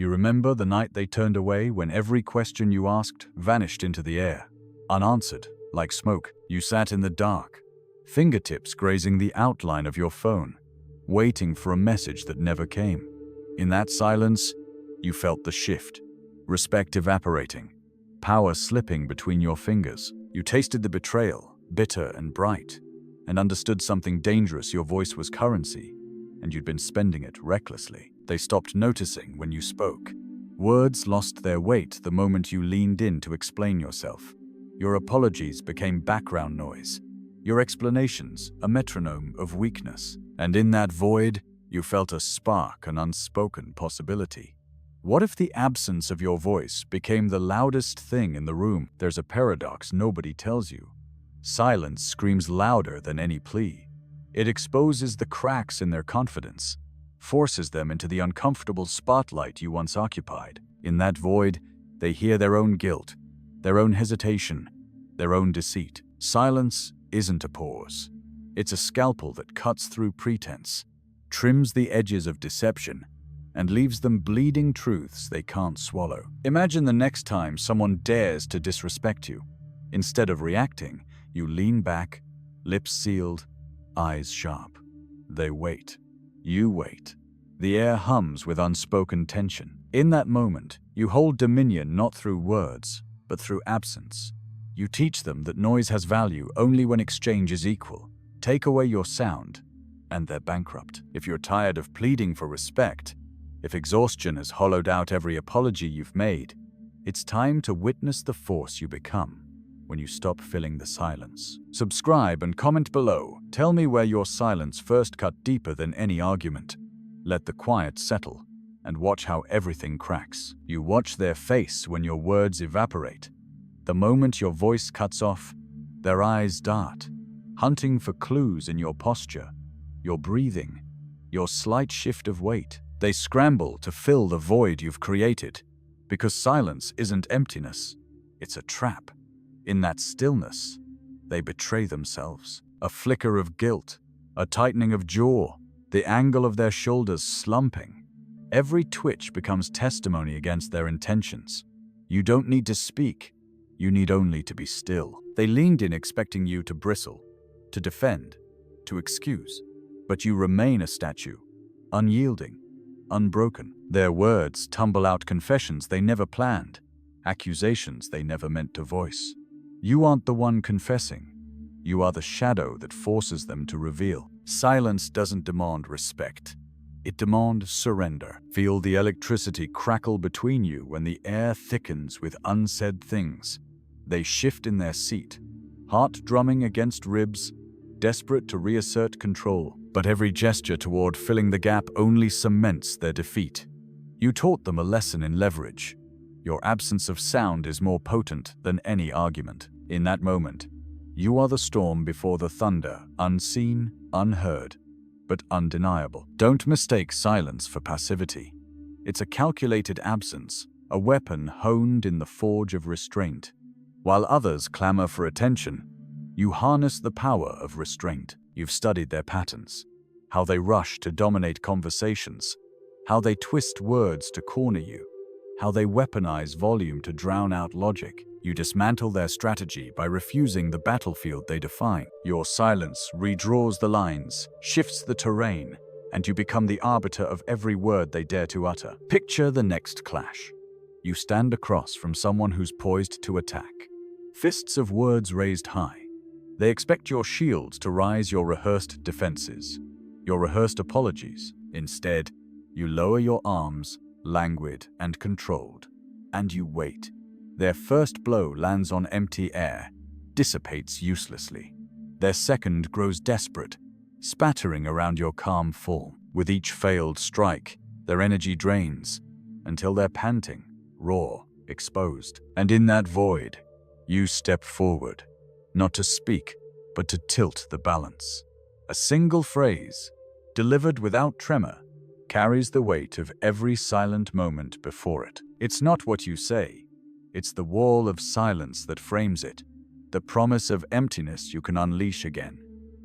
You remember the night they turned away when every question you asked vanished into the air, unanswered, like smoke. You sat in the dark, fingertips grazing the outline of your phone, waiting for a message that never came. In that silence, you felt the shift, respect evaporating, power slipping between your fingers. You tasted the betrayal, bitter and bright, and understood something dangerous. Your voice was currency, and you'd been spending it recklessly. They stopped noticing when you spoke. Words lost their weight the moment you leaned in to explain yourself. Your apologies became background noise, your explanations a metronome of weakness. And in that void, you felt a spark, an unspoken possibility. What if the absence of your voice became the loudest thing in the room? There's a paradox nobody tells you. Silence screams louder than any plea. It exposes the cracks in their confidence, forces them into the uncomfortable spotlight you once occupied. In that void, they hear their own guilt, their own hesitation, their own deceit. Silence isn't a pause. It's a scalpel that cuts through pretense, trims the edges of deception, and leaves them bleeding truths they can't swallow. Imagine the next time someone dares to disrespect you. Instead of reacting, you lean back, lips sealed, eyes sharp. They wait. You wait. The air hums with unspoken tension. In that moment, you hold dominion not through words, but through absence. You teach them that noise has value only when exchange is equal. Take away your sound, and they're bankrupt. If you're tired of pleading for respect, if exhaustion has hollowed out every apology you've made, it's time to witness the force you become when you stop filling the silence. Subscribe and comment below. Tell me where your silence first cut deeper than any argument. Let the quiet settle, and watch how everything cracks. You watch their face when your words evaporate. The moment your voice cuts off, their eyes dart, hunting for clues in your posture, your breathing, your slight shift of weight. They scramble to fill the void you've created, because silence isn't emptiness, it's a trap. In that stillness, they betray themselves. A flicker of guilt, a tightening of jaw, the angle of their shoulders slumping. Every twitch becomes testimony against their intentions. You don't need to speak, you need only to be still. They leaned in expecting you to bristle, to defend, to excuse. But you remain a statue, unyielding, unbroken. Their words tumble out confessions they never planned, accusations they never meant to voice. You aren't the one confessing. You are the shadow that forces them to reveal. Silence doesn't demand respect. It demands surrender. Feel the electricity crackle between you when the air thickens with unsaid things. They shift in their seat, heart drumming against ribs, desperate to reassert control. But every gesture toward filling the gap only cements their defeat. You taught them a lesson in leverage. Your absence of sound is more potent than any argument. In that moment, you are the storm before the thunder, unseen, unheard, but undeniable. Don't mistake silence for passivity. It's a calculated absence, a weapon honed in the forge of restraint. While others clamor for attention, you harness the power of restraint. You've studied their patterns, how they rush to dominate conversations, how they twist words to corner you, how they weaponize volume to drown out logic. You dismantle their strategy by refusing the battlefield they define. Your silence redraws the lines, shifts the terrain, and you become the arbiter of every word they dare to utter. Picture the next clash. You stand across from someone who's poised to attack, fists of words raised high. They expect your shields to rise your rehearsed defenses, your rehearsed apologies. Instead, you lower your arms, languid and controlled, and you wait. Their first blow lands on empty air, dissipates uselessly. Their second grows desperate, spattering around your calm form. With each failed strike, their energy drains, until they're panting, raw, exposed. And in that void, you step forward, not to speak, but to tilt the balance. A single phrase, delivered without tremor, carries the weight of every silent moment before it. It's not what you say. It's the wall of silence that frames it, the promise of emptiness you can unleash again.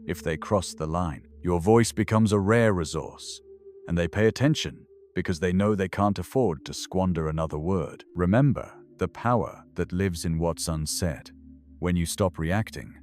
If they cross the line, your voice becomes a rare resource, and they pay attention because they know they can't afford to squander another word. Remember the power that lives in what's unsaid. When you stop reacting,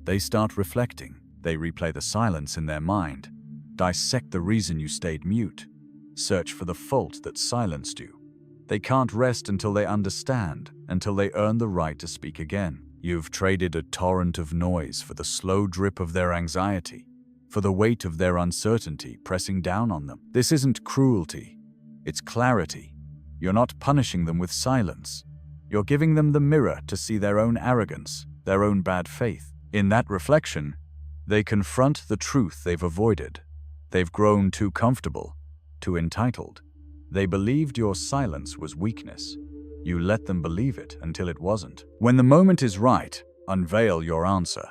they start reflecting. They replay the silence in their mind, dissect the reason you stayed mute, search for the fault that silenced you. They can't rest until they understand, until they earn the right to speak again. You've traded a torrent of noise for the slow drip of their anxiety, for the weight of their uncertainty pressing down on them. This isn't cruelty, it's clarity. You're not punishing them with silence. You're giving them the mirror to see their own arrogance, their own bad faith. In that reflection, they confront the truth they've avoided. They've grown too comfortable, too entitled. They believed your silence was weakness. You let them believe it until it wasn't. When the moment is right, unveil your answer,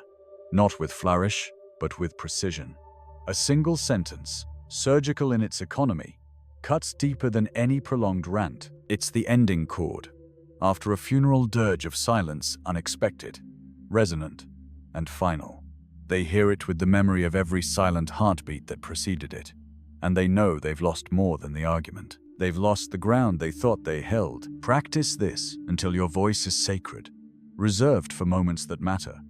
not with flourish, but with precision. A single sentence, surgical in its economy, cuts deeper than any prolonged rant. It's the ending chord, after a funeral dirge of silence, unexpected, resonant, and final. They hear it with the memory of every silent heartbeat that preceded it, and they know they've lost more than the argument. They've lost the ground they thought they held. Practice this until your voice is sacred, reserved for moments that matter.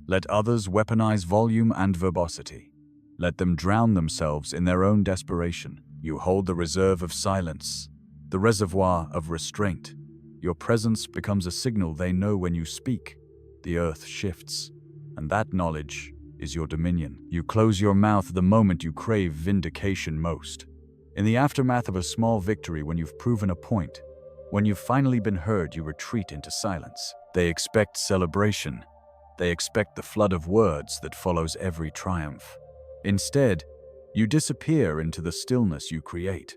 Let others weaponize volume and verbosity. Let them drown themselves in their own desperation. You hold the reserve of silence, the reservoir of restraint. Your presence becomes a signal they know when you speak. The earth shifts, and that knowledge is your dominion. You close your mouth the moment you crave vindication most. In the aftermath of a small victory, when you've proven a point, when you've finally been heard, you retreat into silence. They expect celebration. They expect the flood of words that follows every triumph. Instead, you disappear into the stillness you create,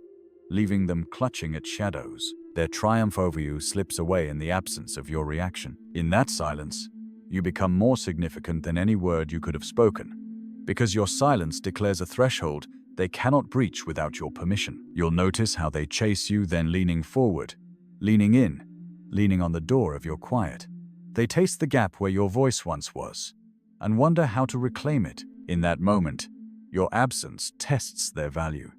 leaving them clutching at shadows. Their triumph over you slips away in the absence of your reaction. In that silence, you become more significant than any word you could have spoken, because your silence declares a threshold they cannot breach without your permission. You'll notice how they chase you, then leaning forward, leaning in, leaning on the door of your quiet. They taste the gap where your voice once was, and wonder how to reclaim it. In that moment, your absence tests their value.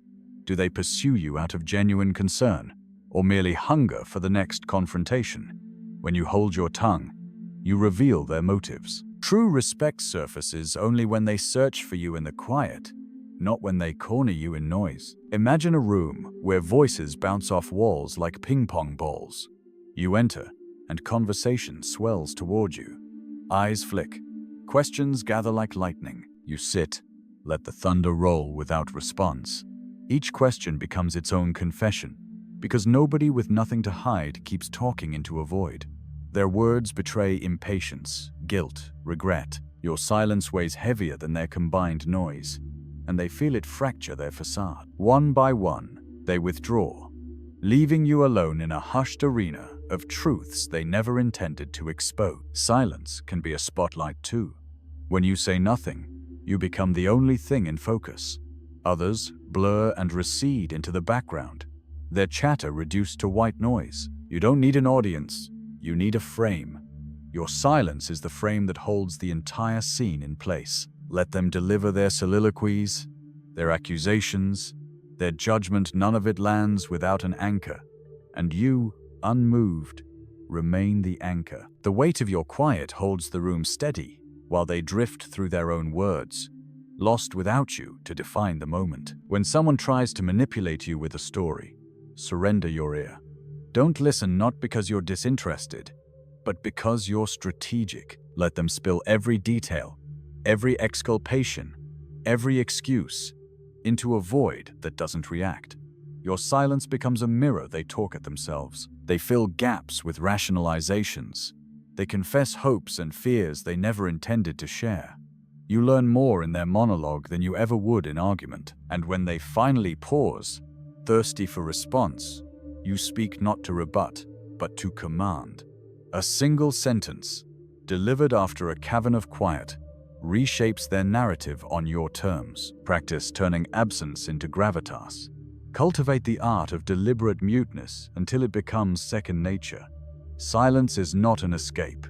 Do they pursue you out of genuine concern, or merely hunger for the next confrontation? When you hold your tongue, you reveal their motives. True respect surfaces only when they search for you in the quiet, not when they corner you in noise. Imagine a room where voices bounce off walls like ping-pong balls. You enter, and conversation swells toward you. Eyes flick. Questions gather like lightning. You sit, let the thunder roll without response. Each question becomes its own confession, because nobody with nothing to hide keeps talking into a void. Their words betray impatience, guilt, regret. Your silence weighs heavier than their combined noise, and they feel it fracture their facade. One by one, they withdraw, leaving you alone in a hushed arena of truths they never intended to expose. Silence can be a spotlight too. When you say nothing, you become the only thing in focus. Others blur and recede into the background, their chatter reduced to white noise. You don't need an audience, you need a frame. Your silence is the frame that holds the entire scene in place. Let them deliver their soliloquies, their accusations, their judgment. None of it lands without an anchor, and you, unmoved, remain the anchor. The weight of your quiet holds the room steady while they drift through their own words, lost without you to define the moment. When someone tries to manipulate you with a story, surrender your ear. Don't listen, not because you're disinterested, but because you're strategic. Let them spill every detail, every exculpation, every excuse, into a void that doesn't react. Your silence becomes a mirror. They talk at themselves. They fill gaps with rationalizations. They confess hopes and fears they never intended to share. You learn more in their monologue than you ever would in argument. And when they finally pause, thirsty for response, you speak not to rebut, but to command. A single sentence, delivered after a cavern of quiet, reshapes their narrative on your terms. Practice turning absence into gravitas. Cultivate the art of deliberate muteness until it becomes second nature. Silence is not an escape,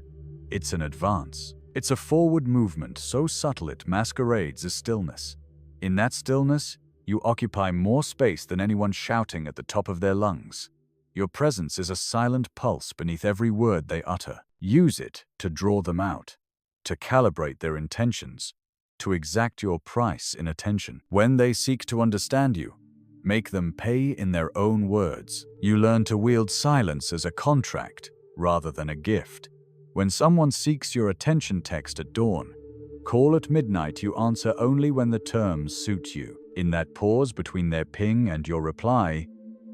it's an advance. It's a forward movement so subtle it masquerades as stillness. In that stillness, You occupy more space than anyone shouting at the top of their lungs. Your presence is a silent pulse beneath every word they utter. Use it to draw them out, to calibrate their intentions, to exact your price in attention. When they seek to understand you, make them pay in their own words. You learn to wield silence as a contract rather than a gift. When someone seeks your attention text at dawn, call at midnight, you answer only when the terms suit you. In that pause between their ping and your reply,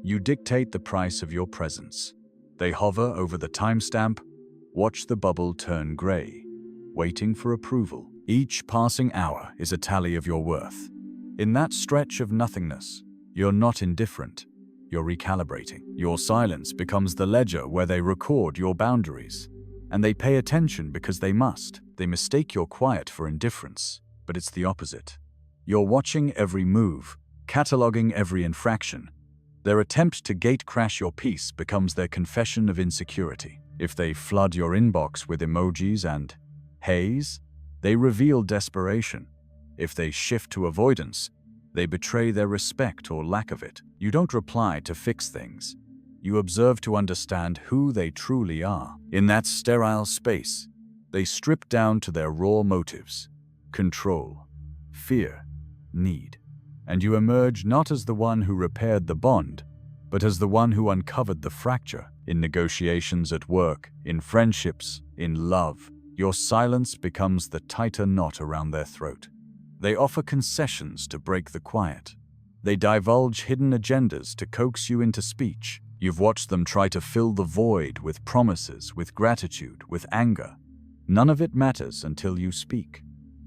you dictate the price of your presence. They hover over the timestamp, watch the bubble turn gray, waiting for approval. Each passing hour is a tally of your worth. In that stretch of nothingness, you're not indifferent, you're recalibrating. Your silence becomes the ledger where they record your boundaries, and they pay attention because they must. They mistake your quiet for indifference, but it's the opposite. You're watching every move, cataloging every infraction. Their attempt to gate-crash your peace becomes their confession of insecurity. If they flood your inbox with emojis and haze, they reveal desperation. If they shift to avoidance, they betray their respect or lack of it. You don't reply to fix things. You observe to understand who they truly are. In that sterile space, they strip down to their raw motives: control, fear, need. And you emerge not as the one who repaired the bond, but as the one who uncovered the fracture. In negotiations at work, in friendships, in love, your silence becomes the tighter knot around their throat. They offer concessions to break the quiet. They divulge hidden agendas to coax you into speech. You've watched them try to fill the void with promises, with gratitude, with anger. None of it matters until you speak.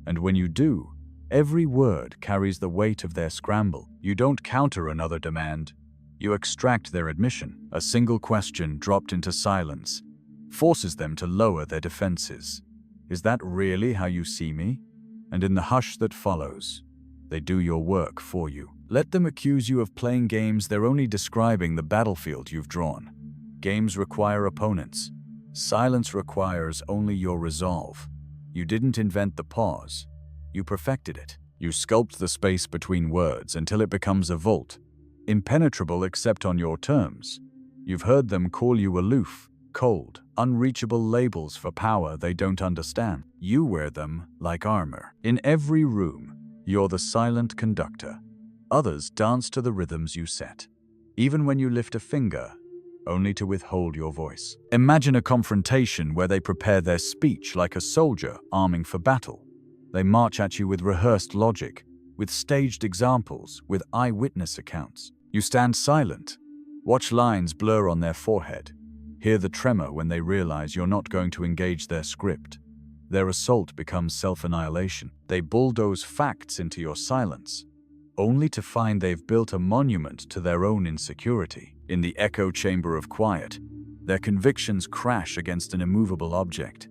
And when you do, every word carries the weight of their scramble. You don't counter another demand. You extract their admission. A single question dropped into silence forces them to lower their defenses. Is that really how you see me? And in the hush that follows, they do your work for you. Let them accuse you of playing games. They're only describing the battlefield you've drawn. Games require opponents. Silence requires only your resolve. You didn't invent the pause. You perfected it. You sculpt the space between words until it becomes a vault, impenetrable except on your terms. You've heard them call you aloof, cold, unreachable labels for power they don't understand. You wear them like armor. In every room, you're the silent conductor. Others dance to the rhythms you set. Even when you lift a finger, only to withhold your voice. Imagine a confrontation where they prepare their speech like a soldier arming for battle. They march at you with rehearsed logic, with staged examples, with eyewitness accounts. You stand silent, watch lines blur on their forehead, hear the tremor when they realize you're not going to engage their script. Their assault becomes self-annihilation. They bulldoze facts into your silence, only to find they've built a monument to their own insecurity. In the echo chamber of quiet, their convictions crash against an immovable object.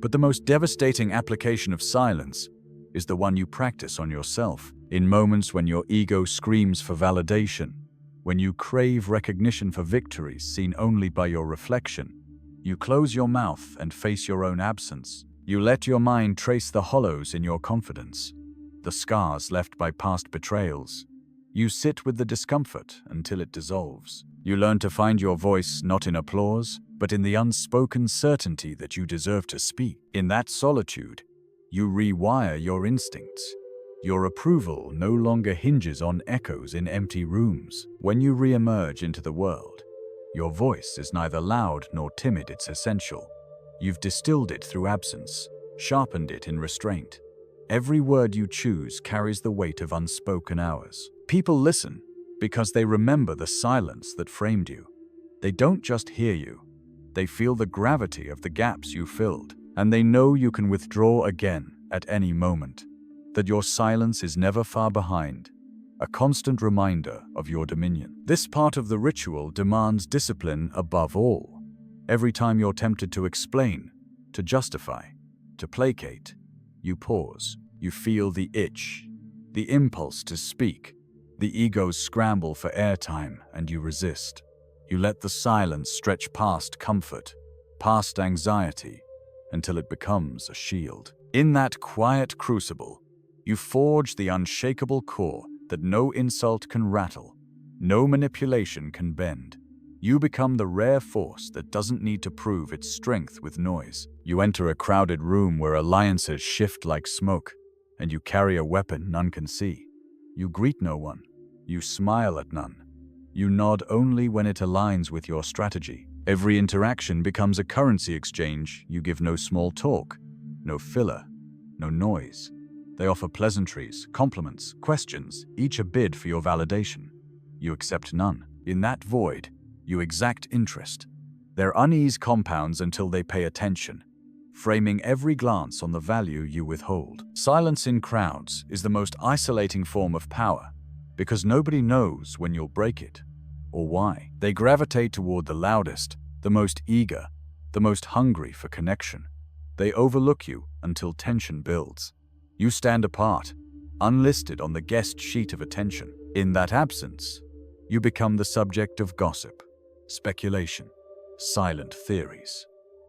But the most devastating application of silence is the one you practice on yourself. In moments when your ego screams for validation, when you crave recognition for victories seen only by your reflection, you close your mouth and face your own absence. You let your mind trace the hollows in your confidence, the scars left by past betrayals. You sit with the discomfort until it dissolves. You learn to find your voice not in applause, but in the unspoken certainty that you deserve to speak. In that solitude, you rewire your instincts. Your approval no longer hinges on echoes in empty rooms. When you re-emerge into the world, your voice is neither loud nor timid, it's essential. You've distilled it through absence, sharpened it in restraint. Every word you choose carries the weight of unspoken hours. People listen because they remember the silence that framed you. They don't just hear you, they feel the gravity of the gaps you filled, and they know you can withdraw again at any moment, that your silence is never far behind, a constant reminder of your dominion. This part of the ritual demands discipline above all. Every time you're tempted to explain, to justify, to placate, you pause. You feel the itch, the impulse to speak, the ego's scramble for airtime, and you resist. You let the silence stretch past comfort, past anxiety, until it becomes a shield. In that quiet crucible, you forge the unshakable core that no insult can rattle, no manipulation can bend. You become the rare force that doesn't need to prove its strength with noise. You enter a crowded room where alliances shift like smoke, and you carry a weapon none can see. You greet no one. You smile at none. You nod only when it aligns with your strategy. Every interaction becomes a currency exchange. You give no small talk, no filler, no noise. They offer pleasantries, compliments, questions, each a bid for your validation. You accept none. In that void, you exact interest. Their unease compounds until they pay attention, framing every glance on the value you withhold. Silence in crowds is the most isolating form of power, because nobody knows when you'll break it, or why. They gravitate toward the loudest, the most eager, the most hungry for connection. They overlook you until tension builds. You stand apart, unlisted on the guest sheet of attention. In that absence, you become the subject of gossip, speculation, silent theories.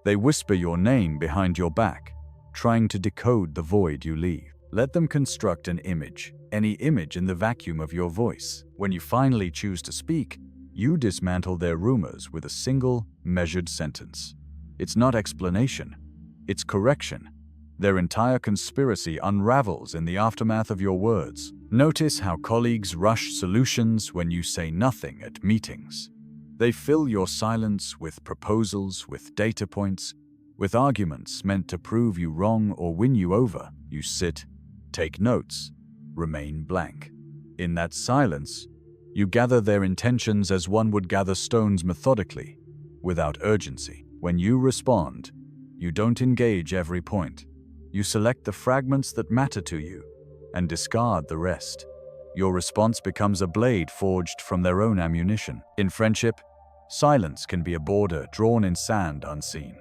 They whisper your name behind your back, trying to decode the void you leave. Let them construct an image, any image in the vacuum of your voice. When you finally choose to speak, you dismantle their rumors with a single, measured sentence. It's not explanation, it's correction. Their entire conspiracy unravels in the aftermath of your words. Notice how colleagues rush solutions when you say nothing at meetings. They fill your silence with proposals, with data points, with arguments meant to prove you wrong or win you over. You sit, take notes, remain blank. In that silence, you gather their intentions as one would gather stones methodically, without urgency. When you respond, you don't engage every point. You select the fragments that matter to you and discard the rest. Your response becomes a blade forged from their own ammunition. In friendship, silence can be a border drawn in sand unseen,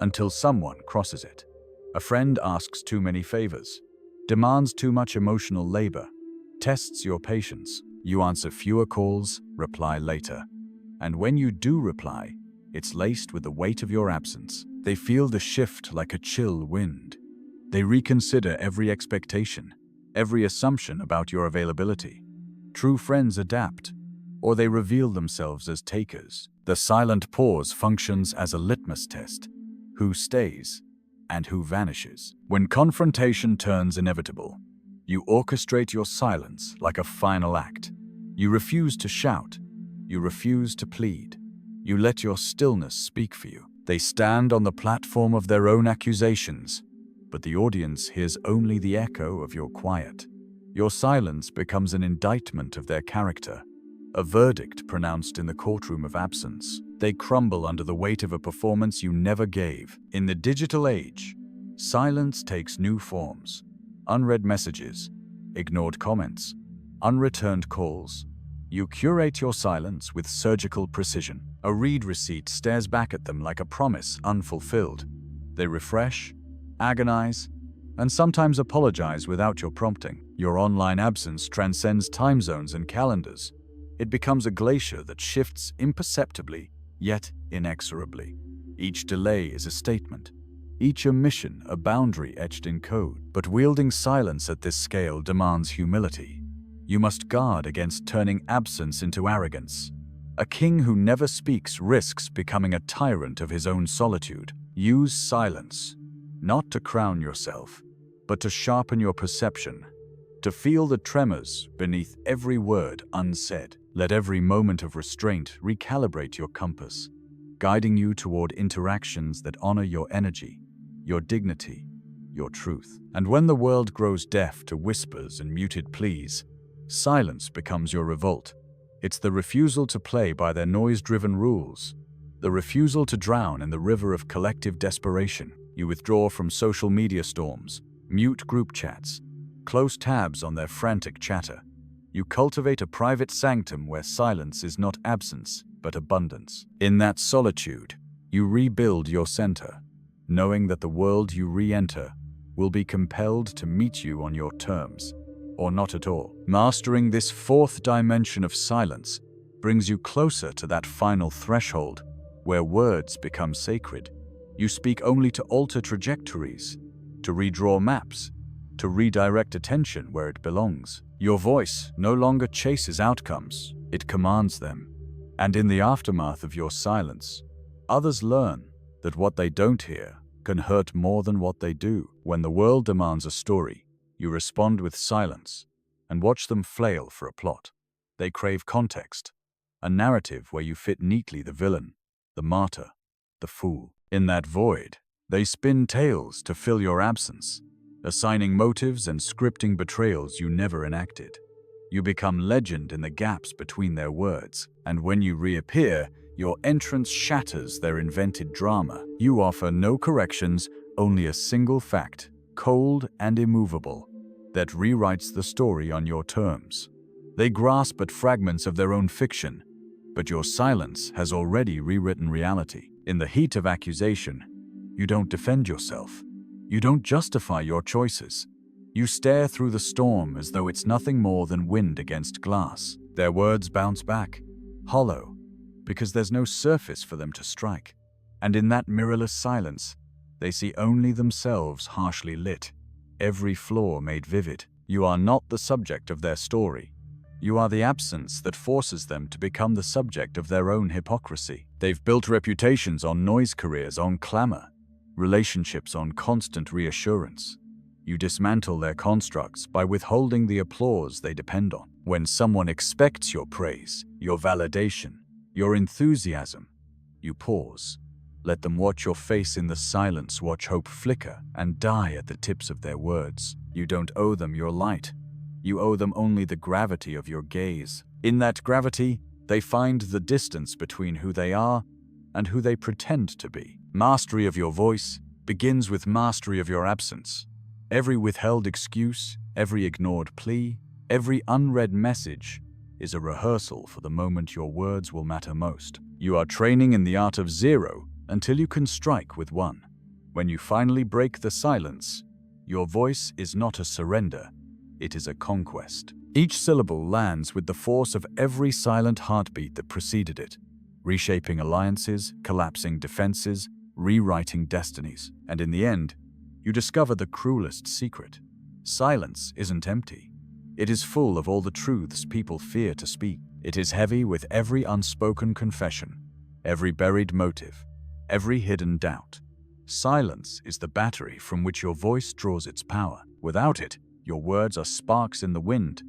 until someone crosses it. A friend asks too many favors, demands too much emotional labor, tests your patience. You answer fewer calls, reply later. And when you do reply, it's laced with the weight of your absence. They feel the shift like a chill wind. They reconsider every expectation, every assumption about your availability. True friends adapt, or they reveal themselves as takers. The silent pause functions as a litmus test: who stays and who vanishes. When confrontation turns inevitable, you orchestrate your silence like a final act. You refuse to shout. You refuse to plead. You let your stillness speak for you. They stand on the platform of their own accusations, but the audience hears only the echo of your quiet. Your silence becomes an indictment of their character, a verdict pronounced in the courtroom of absence. They crumble under the weight of a performance you never gave. In the digital age, silence takes new forms: unread messages, ignored comments, unreturned calls. You curate your silence with surgical precision. A read receipt stares back at them like a promise unfulfilled. They refresh, agonize, and sometimes apologize without your prompting. Your online absence transcends time zones and calendars. It becomes a glacier that shifts imperceptibly, yet inexorably. Each delay is a statement, each omission a boundary etched in code. But wielding silence at this scale demands humility. You must guard against turning absence into arrogance. A king who never speaks risks becoming a tyrant of his own solitude. Use silence, not to crown yourself, but to sharpen your perception, to feel the tremors beneath every word unsaid. Let every moment of restraint recalibrate your compass, guiding you toward interactions that honor your energy, your dignity, your truth. And when the world grows deaf to whispers and muted pleas, silence becomes your revolt. It's the refusal to play by their noise-driven rules, the refusal to drown in the river of collective desperation. You withdraw from social media storms, mute group chats, close tabs on their frantic chatter. You cultivate a private sanctum where silence is not absence, but abundance. In that solitude, you rebuild your center, knowing that the world you re-enter will be compelled to meet you on your terms, or not at all. Mastering this fourth dimension of silence brings you closer to that final threshold where words become sacred. You speak only to alter trajectories, to redraw maps, to redirect attention where it belongs. Your voice no longer chases outcomes, it commands them. And in the aftermath of your silence, others learn that what they don't hear can hurt more than what they do. When the world demands a story, you respond with silence and watch them flail for a plot. They crave context, a narrative where you fit neatly the villain, the martyr, the fool. In that void, they spin tales to fill your absence, assigning motives and scripting betrayals you never enacted. You become legend in the gaps between their words, and when you reappear, your entrance shatters their invented drama. You offer no corrections, only a single fact, cold and immovable, that rewrites the story on your terms. They grasp at fragments of their own fiction, but your silence has already rewritten reality. In the heat of accusation, you don't defend yourself. You don't justify your choices. You stare through the storm as though it's nothing more than wind against glass. Their words bounce back, hollow, because there's no surface for them to strike. And in that mirrorless silence, they see only themselves harshly lit, every flaw made vivid. You are not the subject of their story. You are the absence that forces them to become the subject of their own hypocrisy. They've built reputations on noise, careers on clamor, relationships on constant reassurance. You dismantle their constructs by withholding the applause they depend on. When someone expects your praise, your validation, your enthusiasm, you pause. Let them watch your face in the silence, watch hope flicker and die at the tips of their words. You don't owe them your light. You owe them only the gravity of your gaze. In that gravity, they find the distance between who they are and who they pretend to be. Mastery of your voice begins with mastery of your absence. Every withheld excuse, every ignored plea, every unread message is a rehearsal for the moment your words will matter most. You are training in the art of zero until you can strike with one. When you finally break the silence, your voice is not a surrender, it is a conquest. Each syllable lands with the force of every silent heartbeat that preceded it, reshaping alliances, collapsing defenses, rewriting destinies. And in the end, you discover the cruelest secret. Silence isn't empty. It is full of all the truths people fear to speak. It is heavy with every unspoken confession, every buried motive, every hidden doubt. Silence is the battery from which your voice draws its power. Without it, your words are sparks in the wind.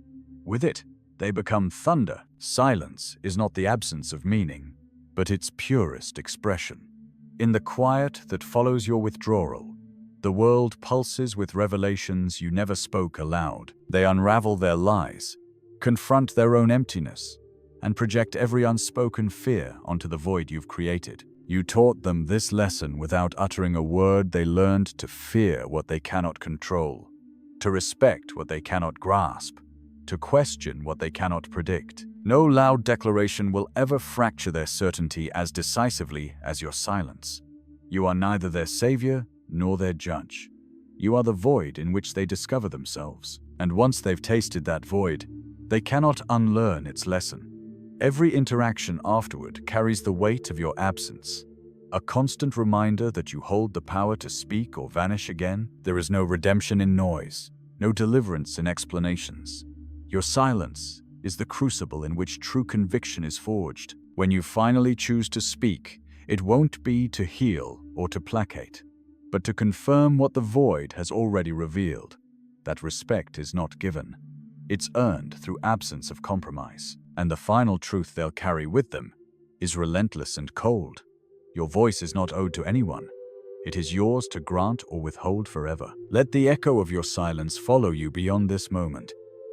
With it, they become thunder. Silence is not the absence of meaning, but its purest expression. In the quiet that follows your withdrawal, the world pulses with revelations you never spoke aloud. They unravel their lies, confront their own emptiness, and project every unspoken fear onto the void you've created. You taught them this lesson without uttering a word. They learned to fear what they cannot control, to respect what they cannot grasp, to question what they cannot predict. No loud declaration will ever fracture their certainty as decisively as your silence. You are neither their savior nor their judge. You are the void in which they discover themselves. And once they've tasted that void, they cannot unlearn its lesson. Every interaction afterward carries the weight of your absence, a constant reminder that you hold the power to speak or vanish again. There is no redemption in noise, no deliverance in explanations. Your silence is the crucible in which true conviction is forged. When you finally choose to speak, it won't be to heal or to placate, but to confirm what the void has already revealed. That respect is not given. It's earned through absence of compromise. And the final truth they'll carry with them is relentless and cold. Your voice is not owed to anyone. It is yours to grant or withhold forever. Let the echo of your silence follow you beyond this moment.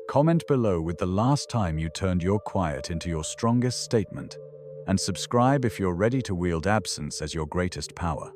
Comment below with the last time you turned your quiet into your strongest statement, and subscribe if you're ready to wield absence as your greatest power.